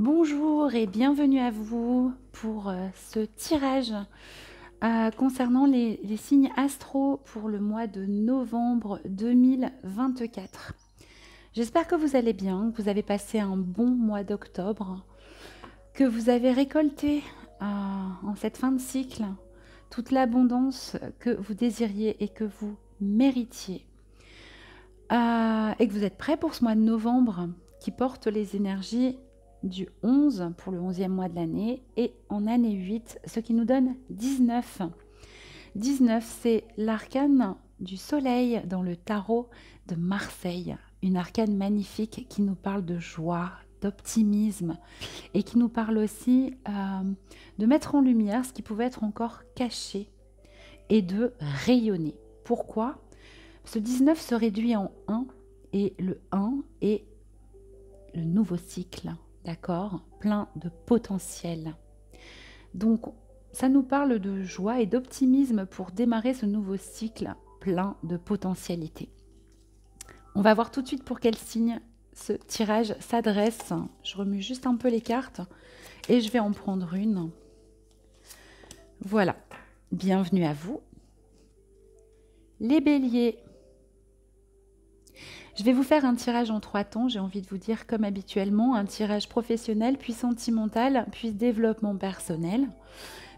Bonjour et bienvenue à vous pour ce tirage concernant les signes astro pour le mois de novembre 2024. J'espère que vous allez bien, que vous avez passé un bon mois d'octobre, que vous avez récolté en cette fin de cycle toute l'abondance que vous désiriez et que vous méritiez. Et que vous êtes prêts pour ce mois de novembre qui porte les énergies du 11 pour le 11e mois de l'année et en année 8, ce qui nous donne 19. 19, c'est l'arcane du soleil dans le tarot de Marseille. Une arcane magnifique qui nous parle de joie, d'optimisme et qui nous parle aussi de mettre en lumière ce qui pouvait être encore caché et de rayonner. Pourquoi ? Ce 19 se réduit en 1 et le 1 est le nouveau cycle, d'accord, plein de potentiel. Donc, ça nous parle de joie et d'optimisme pour démarrer ce nouveau cycle plein de potentialités. On va voir tout de suite pour quel signe ce tirage s'adresse. Je remue juste un peu les cartes et je vais en prendre une. Voilà, bienvenue à vous. Les béliers. Je vais vous faire un tirage en 3 temps, j'ai envie de vous dire comme habituellement, un tirage professionnel, puis sentimental, puis développement personnel.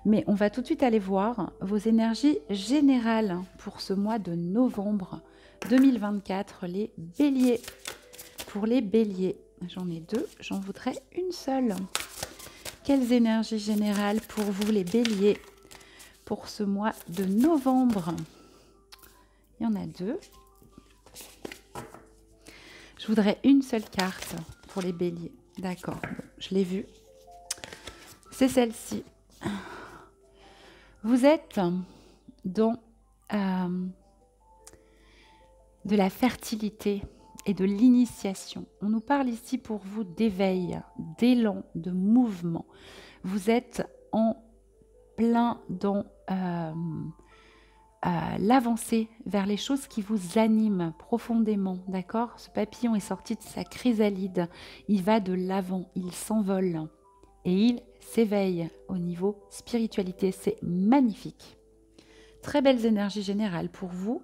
Mais on va tout de suite aller voir vos énergies générales pour ce mois de novembre 2024, les béliers. Pour les béliers, j'en ai 2, j'en voudrais une seule. Quelles énergies générales pour vous les béliers pour ce mois de novembre? Il y en a 2. Je voudrais une seule carte pour les béliers. D'accord, je l'ai vue. C'est celle-ci. Vous êtes dans de la fertilité et de l'initiation. On nous parle ici pour vous d'éveil, d'élan, de mouvement. Vous êtes en plein dans l'avancée vers les choses qui vous animent profondément, d'accord? Ce papillon est sorti de sa chrysalide, il va de l'avant, il s'envole et il s'éveille au niveau spiritualité, c'est magnifique. Très belles énergies générales pour vous.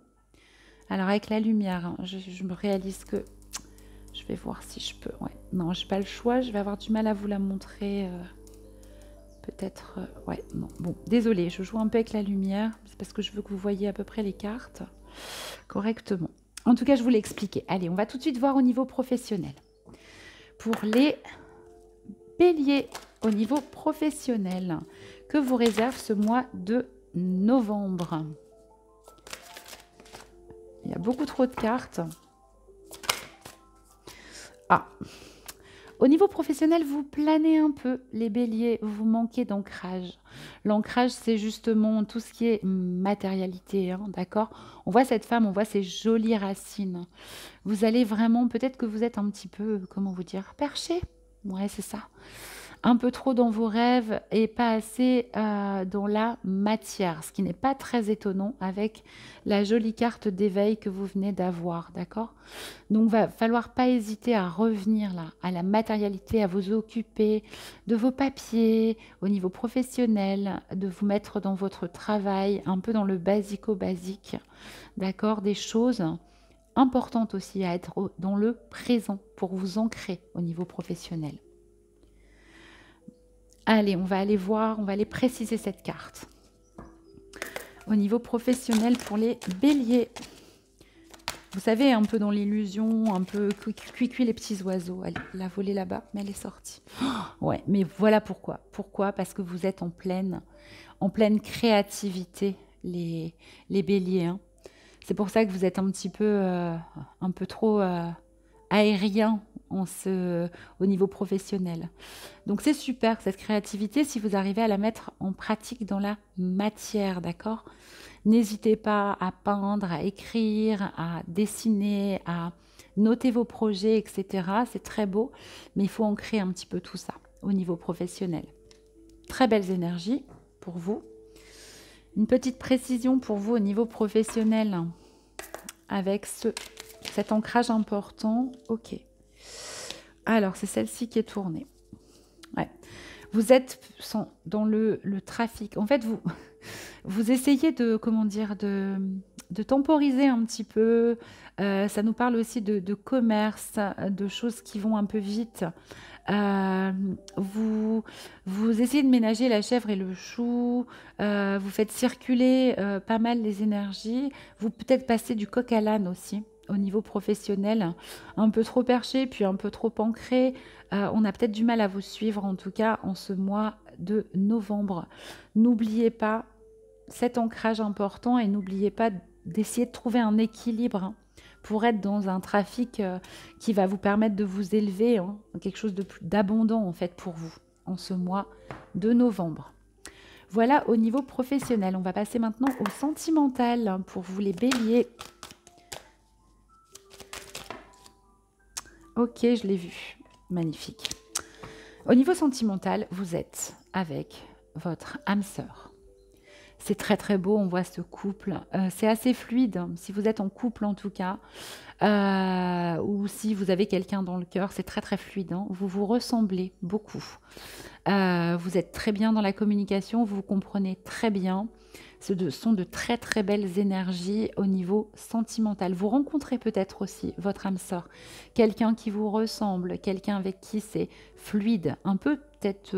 Alors avec la lumière, hein, je me réalise que je vais voir si je peux, ouais. Non, j'ai pas le choix, je vais avoir du mal à vous la montrer. Peut-être, ouais, non. Bon, désolée, je joue un peu avec la lumière. C'est parce que je veux que vous voyez à peu près les cartes correctement. En tout cas, je vous l'ai expliqué. Allez, on va tout de suite voir au niveau professionnel. Pour les béliers, au niveau professionnel, que vous réserve ce mois de novembre? Il y a beaucoup trop de cartes. Ah! Au niveau professionnel, vous planez un peu, les béliers, vous manquez d'ancrage. L'ancrage, c'est justement tout ce qui est matérialité, hein, d'accord? On voit cette femme, on voit ses jolies racines. Vous allez vraiment, peut-être que vous êtes un petit peu, comment vous dire, perché. Ouais, c'est ça. Un peu trop dans vos rêves et pas assez dans la matière, ce qui n'est pas très étonnant avec la jolie carte d'éveil que vous venez d'avoir, d'accord? Donc, va falloir pas hésiter à revenir là, à la matérialité, à vous occuper de vos papiers au niveau professionnel, de vous mettre dans votre travail, un peu dans le basico-basique, d'accord? Des choses importantes aussi à être dans le présent pour vous ancrer au niveau professionnel. Allez, on va aller voir, on va aller préciser cette carte. Au niveau professionnel pour les béliers. Vous savez, un peu dans l'illusion, un peu cuicui les petits oiseaux. Elle l'a volée là-bas, mais elle est sortie. Oh, ouais, mais voilà pourquoi. Pourquoi? Parce que vous êtes en pleine créativité, les béliers. Hein. C'est pour ça que vous êtes un petit peu, un peu trop aérien au niveau professionnel. Donc c'est super cette créativité si vous arrivez à la mettre en pratique dans la matière, d'accord? N'hésitez pas à peindre, à écrire, à dessiner, à noter vos projets, etc. C'est très beau, mais il faut ancrer un petit peu tout ça au niveau professionnel. Très belles énergies pour vous. Une petite précision pour vous au niveau professionnel avec cet ancrage important. Ok. Alors, c'est celle-ci qui est tournée. Ouais. Vous êtes dans le trafic. En fait, vous essayez de, comment dire, de temporiser un petit peu. Ça nous parle aussi de commerce, de choses qui vont un peu vite. Euh, vous, vous essayez de ménager la chèvre et le chou. Vous faites circuler pas mal les énergies. Vous peut-être passez du coq à l'âne aussi au niveau professionnel, un peu trop perché, puis un peu trop ancré. On a peut-être du mal à vous suivre, en tout cas en ce mois de novembre. N'oubliez pas cet ancrage important et n'oubliez pas d'essayer de trouver un équilibre, hein, pour être dans un trafic qui va vous permettre de vous élever, hein, quelque chose de plus d'abondant en fait pour vous en ce mois de novembre. Voilà au niveau professionnel. On va passer maintenant au sentimental, hein, pour vous les béliers. Ok, je l'ai vu. Magnifique. Au niveau sentimental, vous êtes avec votre âme sœur. C'est très très beau, on voit ce couple. C'est assez fluide, hein, si vous êtes en couple en tout cas, ou si vous avez quelqu'un dans le cœur, c'est très très fluide, hein. Vous vous ressemblez beaucoup. Vous êtes très bien dans la communication, vous vous comprenez très bien. Ce sont de très très belles énergies au niveau sentimental. Vous rencontrez peut-être aussi votre âme sœur, quelqu'un qui vous ressemble, quelqu'un avec qui c'est fluide, un peu peut-être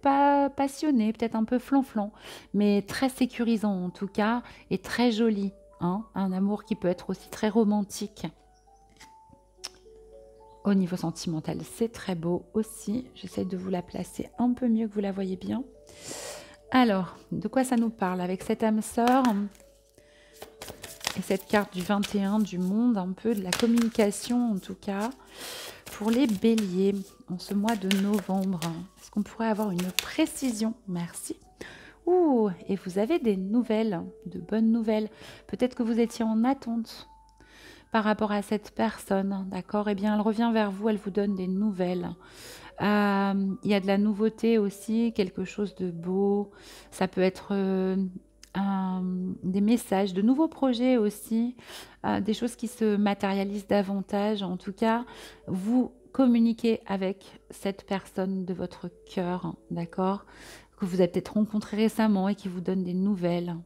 pas passionné, peut-être un peu flanflan, mais très sécurisant en tout cas et très joli, hein. Un amour qui peut être aussi très romantique. Au niveau sentimental, c'est très beau aussi. J'essaie de vous la placer un peu mieux que vous la voyez bien. Alors, de quoi ça nous parle avec cette âme sœur et cette carte du 21 du monde, un peu de la communication en tout cas, pour les béliers en ce mois de novembre. Est-ce qu'on pourrait avoir une précision? Merci. Ouh, et vous avez des nouvelles, de bonnes nouvelles. Peut-être que vous étiez en attente par rapport à cette personne, d'accord? Eh bien, elle revient vers vous, elle vous donne des nouvelles. Il y a de la nouveauté aussi, quelque chose de beau. Ça peut être des messages, de nouveaux projets aussi, des choses qui se matérialisent davantage. En tout cas, vous communiquez avec cette personne de votre cœur, d'accord? Que vous avez peut-être rencontré récemment et qui vous donne des nouvelles.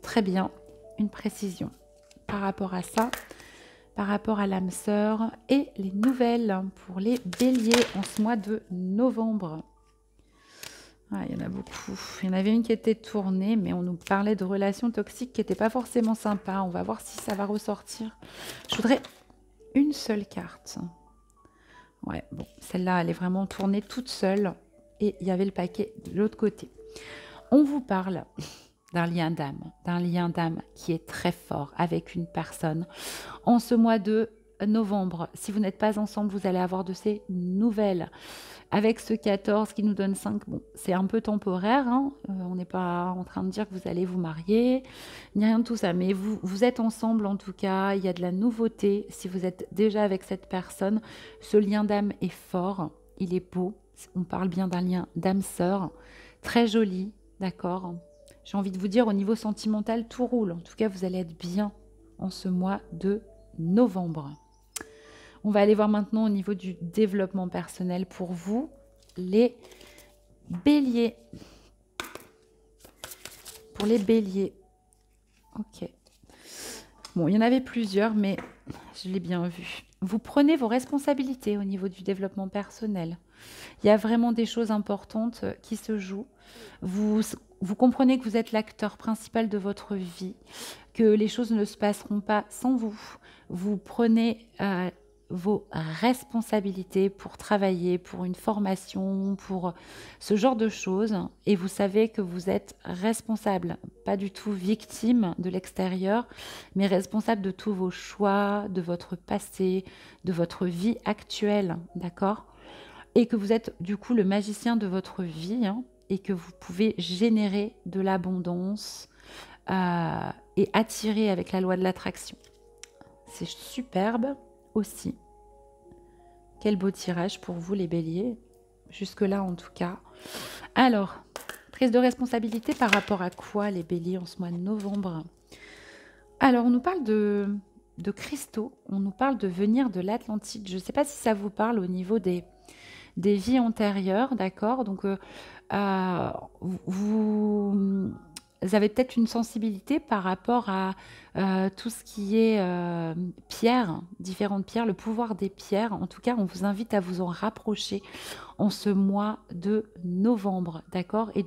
Très bien, une précision par rapport à ça, par rapport à l'âme sœur et les nouvelles pour les béliers en ce mois de novembre. Ah, il y en a beaucoup. Il y en avait une qui était tournée, mais on nous parlait de relations toxiques qui n'étaient pas forcément sympas. On va voir si ça va ressortir. Je voudrais une seule carte. Ouais, bon, celle-là, elle est vraiment tournée toute seule. Et il y avait le paquet de l'autre côté. On vous parle d'un lien d'âme qui est très fort avec une personne. En ce mois de novembre, si vous n'êtes pas ensemble, vous allez avoir de ces nouvelles. Avec ce 14 qui nous donne 5, bon, c'est un peu temporaire, hein. On n'est pas en train de dire que vous allez vous marier, ni rien de tout ça, mais vous êtes ensemble en tout cas, il y a de la nouveauté. Si vous êtes déjà avec cette personne, ce lien d'âme est fort, il est beau. On parle bien d'un lien d'âme-sœur, très joli, d'accord? J'ai envie de vous dire, au niveau sentimental, tout roule. En tout cas, vous allez être bien en ce mois de novembre. On va aller voir maintenant au niveau du développement personnel pour vous, les béliers. Pour les béliers. Ok. Bon, il y en avait plusieurs, mais je l'ai bien vu. Vous prenez vos responsabilités au niveau du développement personnel. Il y a vraiment des choses importantes qui se jouent. Vous comprenez que vous êtes l'acteur principal de votre vie, que les choses ne se passeront pas sans vous. Vous prenez vos responsabilités pour travailler, pour une formation, pour ce genre de choses. Et vous savez que vous êtes responsable, pas du tout victime de l'extérieur, mais responsable de tous vos choix, de votre passé, de votre vie actuelle, d'accord? Et que vous êtes du coup le magicien de votre vie, hein, et que vous pouvez générer de l'abondance et attirer avec la loi de l'attraction. C'est superbe aussi. Quel beau tirage pour vous les béliers, jusque-là en tout cas. Alors, prise de responsabilité par rapport à quoi les béliers en ce mois de novembre? Alors, on nous parle de de cristaux. On nous parle de venir de l'Atlantide. Je ne sais pas si ça vous parle au niveau des vies antérieures, d'accord? Donc, vous avez peut-être une sensibilité par rapport à tout ce qui est pierres, différentes pierres, le pouvoir des pierres. En tout cas, on vous invite à vous en rapprocher en ce mois de novembre, d'accord? Et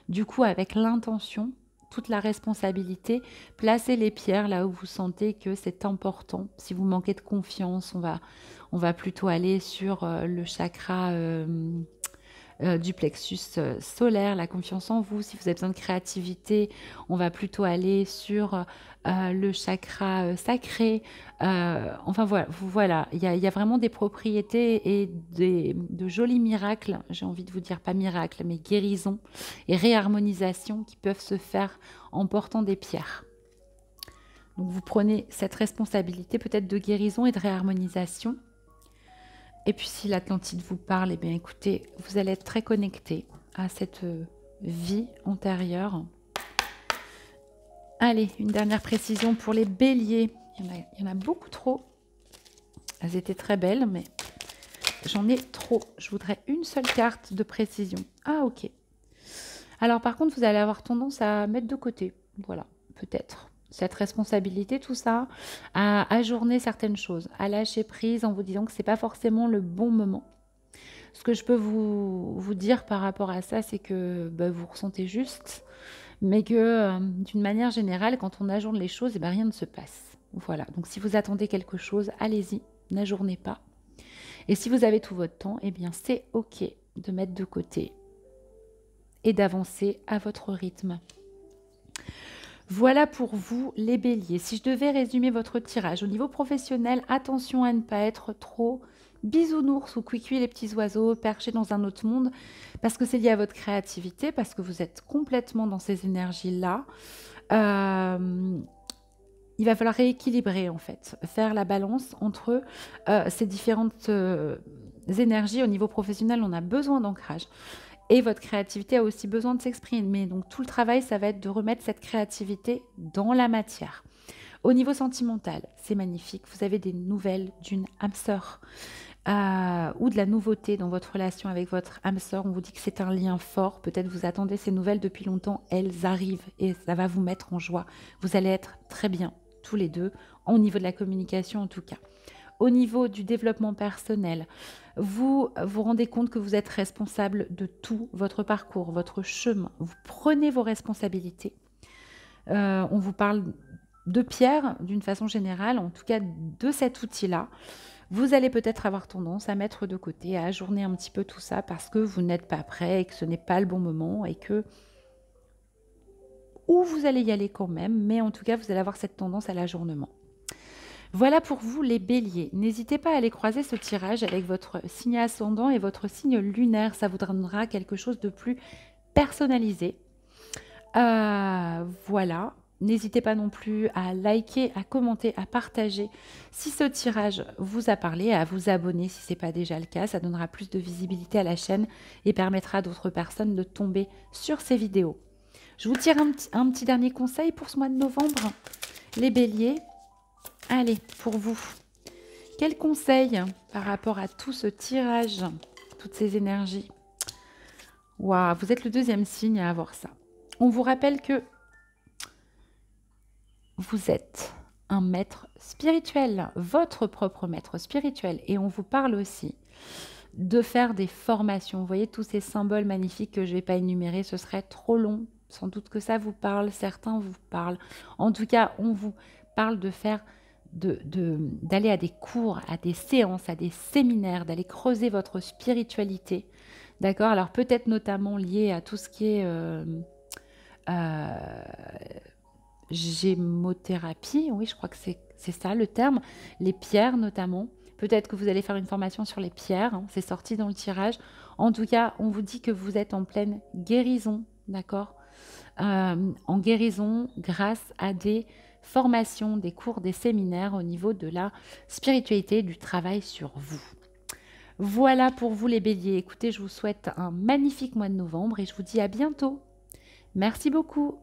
du coup, avec l'intention, toute la responsabilité, placez les pierres là où vous sentez que c'est important. Si vous manquez de confiance, on va plutôt aller sur le chakra du plexus solaire, la confiance en vous. Si vous avez besoin de créativité, on va plutôt aller sur le chakra sacré. Enfin voilà, il y a vraiment des propriétés et de jolis miracles, j'ai envie de vous dire, pas miracles, mais guérisons et réharmonisation qui peuvent se faire en portant des pierres. Donc vous prenez cette responsabilité peut-être de guérison et de réharmonisation. Et puis si l'Atlantide vous parle, eh bien écoutez, vous allez être très connecté à cette vie antérieure. Allez, une dernière précision pour les béliers. Il y en a beaucoup trop. Elles étaient très belles, mais j'en ai trop. Je voudrais une seule carte de précision. Ah, ok. Alors par contre, vous allez avoir tendance à mettre de côté. Voilà, peut-être. Cette responsabilité, tout ça, à ajourner certaines choses, à lâcher prise en vous disant que ce n'est pas forcément le bon moment. Ce que je peux vous dire par rapport à ça, c'est que vous ressentez juste, mais que d'une manière générale, quand on ajourne les choses, rien ne se passe. Voilà, donc si vous attendez quelque chose, allez-y, n'ajournez pas. Et si vous avez tout votre temps, c'est ok de mettre de côté et d'avancer à votre rythme. Voilà pour vous les béliers. Si je devais résumer votre tirage au niveau professionnel, attention à ne pas être trop bisounours ou cuicui les petits oiseaux perchés dans un autre monde, parce que c'est lié à votre créativité, parce que vous êtes complètement dans ces énergies-là. Il va falloir rééquilibrer en fait, faire la balance entre ces différentes énergies. Au niveau professionnel, on a besoin d'ancrage. Et votre créativité a aussi besoin de s'exprimer. Donc tout le travail, ça va être de remettre cette créativité dans la matière. Au niveau sentimental, c'est magnifique. Vous avez des nouvelles d'une âme sœur ou de la nouveauté dans votre relation avec votre âme sœur. On vous dit que c'est un lien fort. Peut-être vous attendez ces nouvelles depuis longtemps. Elles arrivent et ça va vous mettre en joie. Vous allez être très bien, tous les deux, au niveau de la communication en tout cas. Au niveau du développement personnel, vous vous rendez compte que vous êtes responsable de tout votre parcours, votre chemin. Vous prenez vos responsabilités. On vous parle de pierre d'une façon générale, en tout cas de cet outil-là. Vous allez peut-être avoir tendance à mettre de côté, à ajourner un petit peu tout ça parce que vous n'êtes pas prêt et que ce n'est pas le bon moment et que... Ou vous allez y aller quand même, mais en tout cas, vous allez avoir cette tendance à l'ajournement. Voilà pour vous les béliers. N'hésitez pas à aller croiser ce tirage avec votre signe ascendant et votre signe lunaire. Ça vous donnera quelque chose de plus personnalisé. Voilà. N'hésitez pas non plus à liker, à commenter, à partager si ce tirage vous a parlé, à vous abonner si ce n'est pas déjà le cas. Ça donnera plus de visibilité à la chaîne et permettra à d'autres personnes de tomber sur ces vidéos. Je vous tire un petit dernier conseil pour ce mois de novembre. Les béliers, allez, pour vous, quel conseil par rapport à tout ce tirage, toutes ces énergies? Waouh, vous êtes le deuxième signe à avoir ça. On vous rappelle que vous êtes un maître spirituel, votre propre maître spirituel. Et on vous parle aussi de faire des formations. Vous voyez tous ces symboles magnifiques que je ne vais pas énumérer, ce serait trop long. Sans doute que ça vous parle, certains vous parlent. En tout cas, on vous parle de faire, d'aller à des cours, à des séances, à des séminaires, d'aller creuser votre spiritualité. D'accord? Alors peut-être notamment lié à tout ce qui est gémothérapie, oui, je crois que c'est ça le terme, les pierres notamment. Peut-être que vous allez faire une formation sur les pierres, hein, c'est sorti dans le tirage. En tout cas, on vous dit que vous êtes en pleine guérison, d'accord? En guérison grâce à des formations, des cours, des séminaires au niveau de la spiritualité, du travail sur vous. Voilà pour vous les béliers. Écoutez, je vous souhaite un magnifique mois de novembre et je vous dis à bientôt. Merci beaucoup.